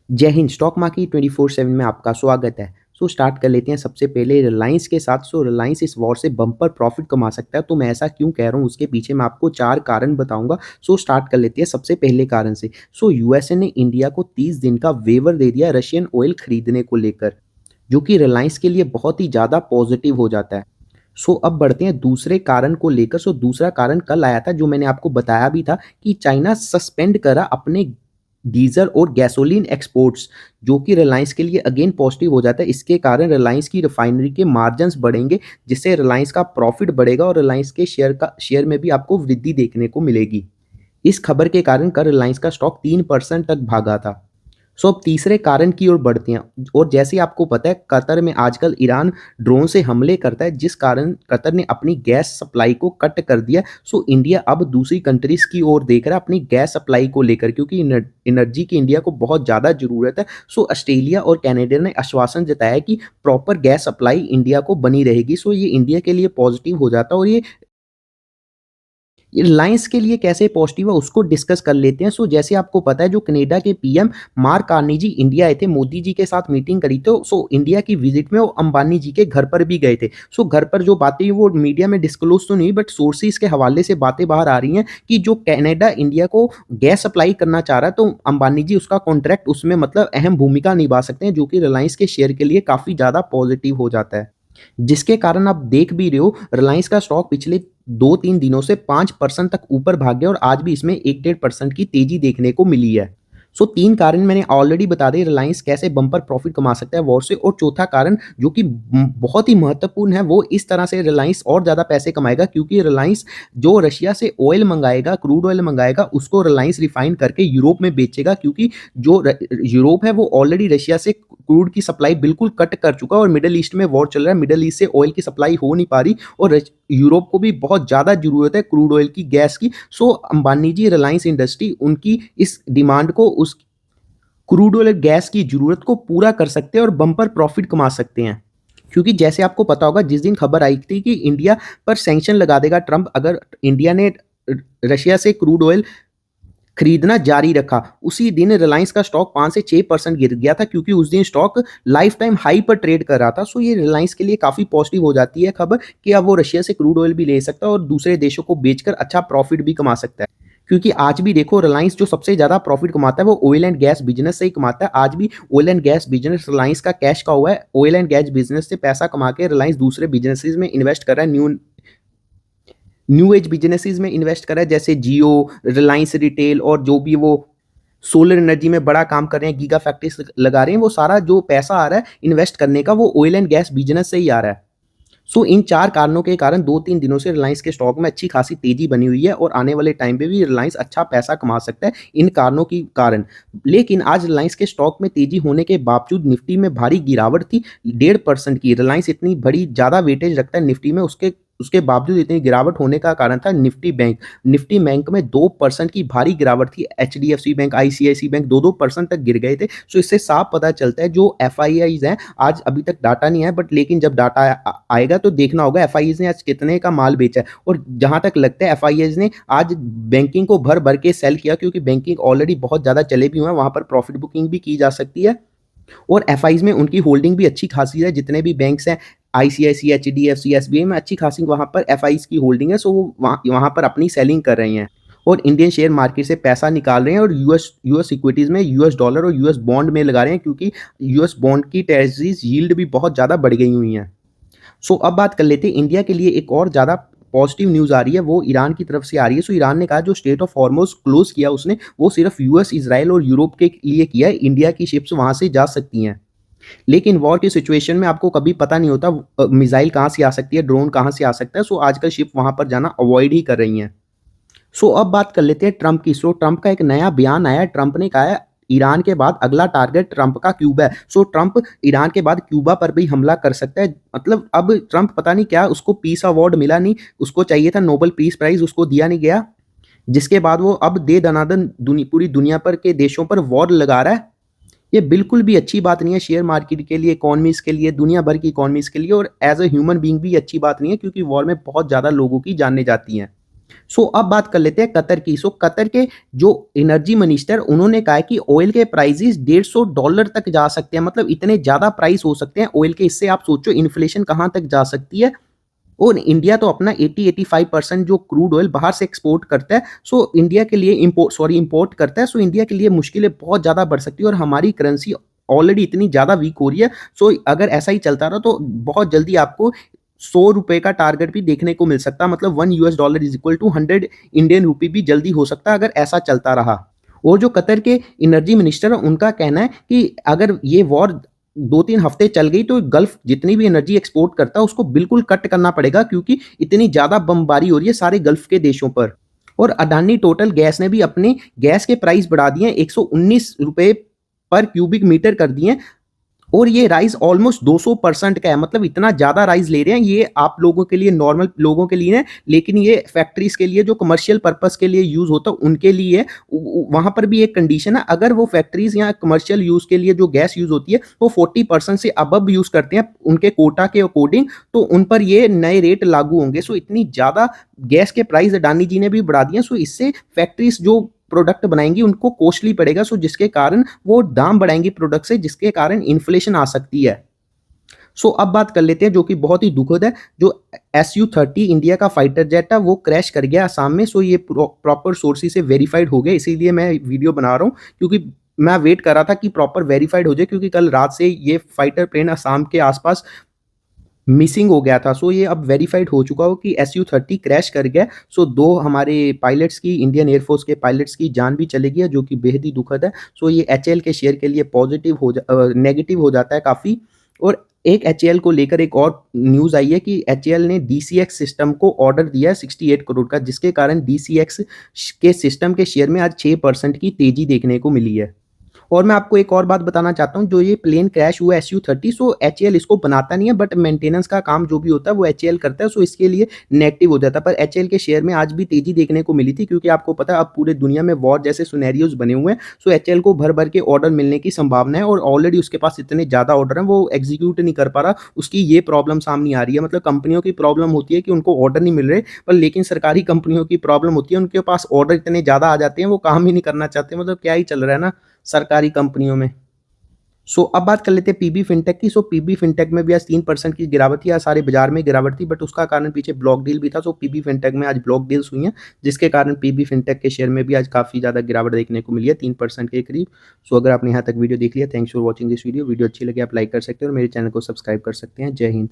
जय Hind. Stock market 24/7 में आपका स्वागत है। स्टार्ट कर लेते हैं सबसे पहले रिलायंस के साथ। रिलायंस इस वॉर से बम्पर प्रॉफिट कमा सकता है। तो मैं ऐसा क्यों कह रहा हूँ उसके पीछे मैं आपको 4 कारण बताऊँगा। स्टार्ट कर लेते हैं सबसे पहले कारण से। यूएसए ने इंडिया को 30 दिन का वेवर दे दिया रशियन ऑयल खरीदने को लेकर, जो कि रिलायंस के लिए बहुत ही ज़्यादा पॉजिटिव हो जाता है। अब बढ़ते हैं दूसरे कारण को लेकर। दूसरा कारण कल आया था, जो मैंने आपको बताया भी था कि चाइना सस्पेंड करा अपने डीजल और गैसोलीन एक्सपोर्ट्स, जो कि रिलायंस के लिए अगेन पॉजिटिव हो जाता है। इसके कारण रिलायंस की रिफाइनरी के मार्जिन्स बढ़ेंगे, जिससे रिलायंस का प्रॉफिट बढ़ेगा और रिलायंस के शेयर में भी आपको वृद्धि देखने को मिलेगी। इस खबर के कारण कल रिलायंस का स्टॉक 3% तक भागा था। अब तीसरे कारण की ओर बढ़ते हैं। और जैसे आपको पता है, कतर में आजकल ईरान ड्रोन से हमले करता है, जिस कारण कतर ने अपनी गैस सप्लाई को कट कर दिया। इंडिया अब दूसरी कंट्रीज की ओर देख रहा है अपनी गैस सप्लाई को लेकर, क्योंकि एनर्जी की इंडिया को बहुत ज़्यादा ज़रूरत है। ऑस्ट्रेलिया और कनाडा ने आश्वासन जताया कि प्रॉपर गैस सप्लाई इंडिया को बनी रहेगी। ये इंडिया के लिए पॉजिटिव हो जाता है। और ये रिलायंस के लिए कैसे पॉजिटिव है उसको डिस्कस कर लेते हैं। जैसे आपको पता है, जो कनाडा के पीएम मार्क कार्नी जी इंडिया आए थे, मोदी जी के साथ मीटिंग करी। इंडिया की विजिट में वो अंबानी जी के घर पर भी गए थे। घर पर जो बातें वो मीडिया में डिस्क्लोज तो नहीं, बट सोर्सेज के हवाले से बातें बाहर आ रही हैं कि जो कनाडा इंडिया को गैस सप्लाई करना चाह रहा है, तो अंबानी जी उसका कॉन्ट्रैक्ट उसमें मतलब अहम भूमिका निभा सकते हैं, जो कि रिलायंस के शेयर के लिए काफ़ी ज़्यादा पॉजिटिव हो जाता है। जिसके कारण आप देख भी रहे हो, रिलायंस का स्टॉक पिछले 2-3 दिनों से 5% तक ऊपर भाग गया और आज भी इसमें 1-1.5% की तेजी देखने को मिली है। 3 कारण मैंने ऑलरेडी बता दिए रिलायंस कैसे बम्पर प्रॉफिट कमा सकता है वॉर से। और चौथा कारण जो कि बहुत ही महत्वपूर्ण है, वो इस तरह से रिलायंस और ज़्यादा पैसे कमाएगा, क्योंकि रिलायंस जो रशिया से ऑयल मंगाएगा, क्रूड ऑयल मंगाएगा, उसको रिलायंस रिफाइन करके यूरोप में बेचेगा, क्योंकि जो यूरोप है वो ऑलरेडी रशिया से क्रूड की सप्लाई बिल्कुल कट कर चुका है और मिडल ईस्ट में वॉर चल रहा है। मिडल ईस्ट से ऑयल की सप्लाई हो नहीं पा रही और यूरोप को भी बहुत ज़्यादा ज़रूरत है क्रूड ऑयल की, गैस की। अंबानी जी, रिलायंस इंडस्ट्री उनकी इस डिमांड को, उस क्रूड ऑयल गैस की ज़रूरत को पूरा कर सकते हैं और बम्पर प्रॉफिट कमा सकते हैं। क्योंकि जैसे आपको पता होगा, जिस दिन खबर आई थी कि इंडिया पर सैंक्शन लगा देगा ट्रंप अगर इंडिया ने रशिया से क्रूड ऑयल खरीदना जारी रखा, उसी दिन रिलायंस का स्टॉक 5 से 6% गिर गया था, क्योंकि उस दिन स्टॉक लाइफ टाइम हाई पर ट्रेड कर रहा था। ये रिलायंस के लिए काफ़ी पॉजिटिव हो जाती है खबर कि अब वो रशिया से क्रूड ऑयल भी ले सकता है और दूसरे देशों को बेचकर अच्छा प्रॉफिट भी कमा सकता है। क्योंकि आज भी देखो, रिलायंस जो सबसे ज़्यादा प्रॉफिट कमाता है वो ऑयल एंड गैस बिजनेस से ही कमाता है। आज भी oil and gas business Reliance का कैश का हुआ है। ऑयल एंड गैस बिजनेस से पैसा कमा के रिलायंस दूसरे बिजनेसेस में इन्वेस्ट कर रहा है। न्यू एज बिजनेसेस में इन्वेस्ट कर रहा है, जैसे जियो, रिलायंस रिटेल, और जो भी वो सोलर एनर्जी में बड़ा काम कर रहे हैं, गीगा फैक्ट्रीज लगा रहे हैं। वो सारा जो पैसा आ रहा है इन्वेस्ट करने का, वो ऑयल एंड गैस बिजनेस से ही आ रहा है। इन 4 कारणों के कारण 2-3 दिनों से रिलायंस के स्टॉक में अच्छी खासी तेजी बनी हुई है और आने वाले टाइम पे भी रिलायंस अच्छा पैसा कमा सकता है इन कारणों के कारण। लेकिन आज रिलायंस के स्टॉक में तेजी होने के बावजूद निफ्टी में भारी गिरावट थी, 1.5% की। रिलायंस इतनी बड़ी ज़्यादा वेटेज रखता है निफ्टी में, उसके उसके बावजूद इतनी गिरावट होने का कारण था निफ्टी बैंक में 2% की भारी गिरावट थी। एचडीएफसी बैंक, आईसीआईसी बैंक 2-2% तक गिर गए थे। इससे साफ पता चलता है, जो एफआईआईज हैं, आज अभी तक डाटा नहीं है, बट लेकिन जब डाटा आएगा तो देखना होगा एफआईआईज ने आज कितने का माल बेचा है। और जहां तक लगता है, एफआईआईज ने आज बैंकिंग को भर भर के सेल किया, क्योंकि बैंकिंग ऑलरेडी बहुत ज़्यादा चले भी हुए हैं, वहां पर प्रॉफिट बुकिंग भी की जा सकती है। और एफआईज में उनकी होल्डिंग भी अच्छी खासी है। जितने भी बैंक्स हैं, आईसीआईसी, एचडीएफसी, एसबीआई में अच्छी खासी वहां पर एफआईज की होल्डिंग है। वो वहां पर अपनी सेलिंग कर रही हैं और इंडियन शेयर मार्केट से पैसा निकाल रहे हैं और यूएस इक्विटीज में, यूएस डॉलर और यूएस बॉन्ड में लगा रहे हैं, क्योंकि यूएस बॉन्ड की ट्रेजरीज यील्ड भी बहुत ज़्यादा बढ़ गई हुई हैं। अब बात कर लेते हैं इंडिया के लिए एक और ज़्यादा पॉजिटिव न्यूज़ आ रही है, वो ईरान की तरफ से आ रही है। ईरान ने कहा जो स्टेट ऑफ हॉर्मुज़ क्लोज किया उसने, वो सिर्फ यूएस, इजराइल और यूरोप के लिए किया है। इंडिया की शिप्स वहां से जा सकती हैं। लेकिन वॉर की सिचुएशन में आपको कभी पता नहीं होता मिसाइल कहाँ से आ सकती है, ड्रोन कहाँ से आ सकता है। आजकल शिप वहां पर जाना अवॉइड ही कर रही हैं। अब बात कर लेते हैं ट्रंप की। ट्रंप का एक नया बयान आया है। ट्रंप ने कहा है ईरान के बाद अगला टारगेट ट्रंप का क्यूबा है। ट्रंप ईरान के बाद क्यूबा पर भी हमला कर सकता है। मतलब अब ट्रंप पता नहीं क्या, उसको पीस अवार्ड मिला नहीं, उसको चाहिए था नोबेल पीस प्राइज, उसको दिया नहीं गया, जिसके बाद वो अब दे दनादन पूरी दुनिया पर के देशों पर वॉर लगा रहा है। ये बिल्कुल भी अच्छी बात नहीं है शेयर मार्केट के लिए, इकोनॉमीज के लिए, दुनिया भर की इकोनॉमीज के लिए, और एज ए ह्यूमन बीइंग भी अच्छी बात नहीं है, क्योंकि वॉर में बहुत ज़्यादा लोगों की जानें जाती हैं। सो अब बात कर लेते हैं कतर की। सो कतर के जो एनर्जी मिनिस्टर उन्होंने कहा है कि ऑयल के प्राइसेस $150 तक जा सकते हैं, मतलब इतने ज़्यादा प्राइस हो सकते हैं ऑयल के। इससे आप सोचो इन्फ्लेशन कहाँ तक जा सकती है। और इंडिया तो अपना 80-85% जो क्रूड ऑयल बाहर से एक्सपोर्ट करता है, सो इंडिया के लिए इंपोर्ट करता है। सो इंडिया के लिए मुश्किलें बहुत ज़्यादा बढ़ सकती है और हमारी करेंसी ऑलरेडी इतनी ज़्यादा वीक हो रही है। सो अगर ऐसा ही चलता रहा तो बहुत जल्दी आपको ₹100 का टारगेट भी देखने को मिल सकता है, मतलब $1 is equal to 100 Indian rupee भी जल्दी हो सकता है अगर ऐसा चलता रहा। और जो कतर के एनर्जी मिनिस्टर हैं उनका कहना है कि अगर ये वॉर 2-3 हफ्ते चल गई तो गल्फ जितनी भी एनर्जी एक्सपोर्ट करता है उसको बिल्कुल कट करना पड़ेगा, क्योंकि इतनी ज़्यादा बमबारी हो रही है सारे गल्फ के देशों पर। और अडानी टोटल गैस ने भी अपने गैस के प्राइस बढ़ा दिए हैं, ₹119 पर क्यूबिक मीटर कर दिए हैं। और ये राइज़ ऑलमोस्ट 200% का है, मतलब इतना ज़्यादा राइज़ ले रहे हैं। ये आप लोगों के लिए, नॉर्मल लोगों के लिए है, लेकिन ये फैक्ट्रीज़ के लिए जो कमर्शियल पर्पज़ के लिए यूज़ होता है उनके लिए है। वहाँ पर भी एक कंडीशन है, अगर वो फैक्ट्रीज़ या कमर्शियल यूज़ के लिए जो गैस यूज़ होती है वो 40% से अबव यूज़ करते हैं उनके कोटा के अकॉर्डिंग, तो उन पर ये नए रेट लागू होंगे। सो इतनी ज़्यादा गैस के प्राइस अडानी जी ने भी बढ़ा दिए हैं। सो इससे फैक्ट्रीज़ जो प्रोडक्ट बनाएंगी उनको कॉस्टली पड़ेगा, सो जिसके कारण वो दाम बढ़ाएंगी प्रोडक्ट से, जिसके कारण इन्फ्लेशन आ सकती है। सो अब बात कर लेते हैं जो कि बहुत ही दुखद है। जो SU-30 इंडिया का फाइटर जेट है वो क्रैश कर गया असम में। सो ये प्रॉपर सोर्सेज से वेरीफाइड हो गया, इसीलिए मैं वीडियो बना रहा हूँ, क्योंकि मैं वेट कर रहा था कि प्रॉपर वेरीफाइड हो जाए, क्योंकि कल रात से ये फाइटर प्लेन असम के आसपास मिसिंग हो गया था। सो ये अब वेरीफाइड हो चुका हो कि SU-30 क्रैश कर गया। सो 2 हमारे पायलट्स की, इंडियन एयरफोर्स के पायलट्स की जान भी चली गई है, जो कि बेहद ही दुखद है। सो ये HAL के शेयर के लिए नेगेटिव हो जाता है काफ़ी। और एक HAL को लेकर एक और न्यूज़ आई है कि HAL ने DCX सिस्टम को ऑर्डर दिया है 68 करोड़ का, जिसके कारण DCX के सिस्टम के शेयर में आज 6% की तेज़ी देखने को मिली है। और मैं आपको एक और बात बताना चाहता हूँ, जो ये प्लेन क्रैश हुआ SU-30, सो HAL इसको बनाता नहीं है, बट मेंटेनेंस का काम जो भी होता है वो HAL करता है। सो इसके लिए नेगेटिव हो जाता है। पर HAL के शेयर में आज भी तेजी देखने को मिली थी, क्योंकि आपको पता है अब पूरे दुनिया में वॉर जैसे सिनेरियोज बने हुए हैं। सो HAL को भर भर के ऑर्डर मिलने की संभावना है और ऑलरेडी उसके पास इतने ज़्यादा ऑर्डर हैं वो एग्जीक्यूट नहीं कर पा रहा। उसकी ये प्रॉब्लम सामने आ रही है, मतलब कंपनियों की प्रॉब्लम होती है कि उनको ऑर्डर नहीं मिल रहे, पर लेकिन सरकारी कंपनियों की प्रॉब्लम होती है उनके पास ऑर्डर इतने ज़्यादा आ जाते हैं वो काम ही नहीं करना चाहते। मतलब क्या ही चल रहा है ना सरकारी कंपनियों में। अब बात कर लेते हैं पीबी फिनटेक की। पीबी फिनटेक में भी आज 3% की गिरावट थी। आज सारे बाजार में गिरावट थी, बट उसका कारण पीछे ब्लॉक डील भी था। पीबी फिनटेक में आज ब्लॉक डील्स हुई हैं, जिसके कारण पीबी फिनटेक के शेयर में भी आज काफ़ी ज़्यादा गिरावट देखने को मिली है, 3% के करीब। अगर आपने यहाँ तक वीडियो देख लिया, thanks for watching this video. Video अच्छी लगी आप लाइक कर सकते हैं और मेरे चैनल को सब्सक्राइब कर सकते हैं। जय हिंद।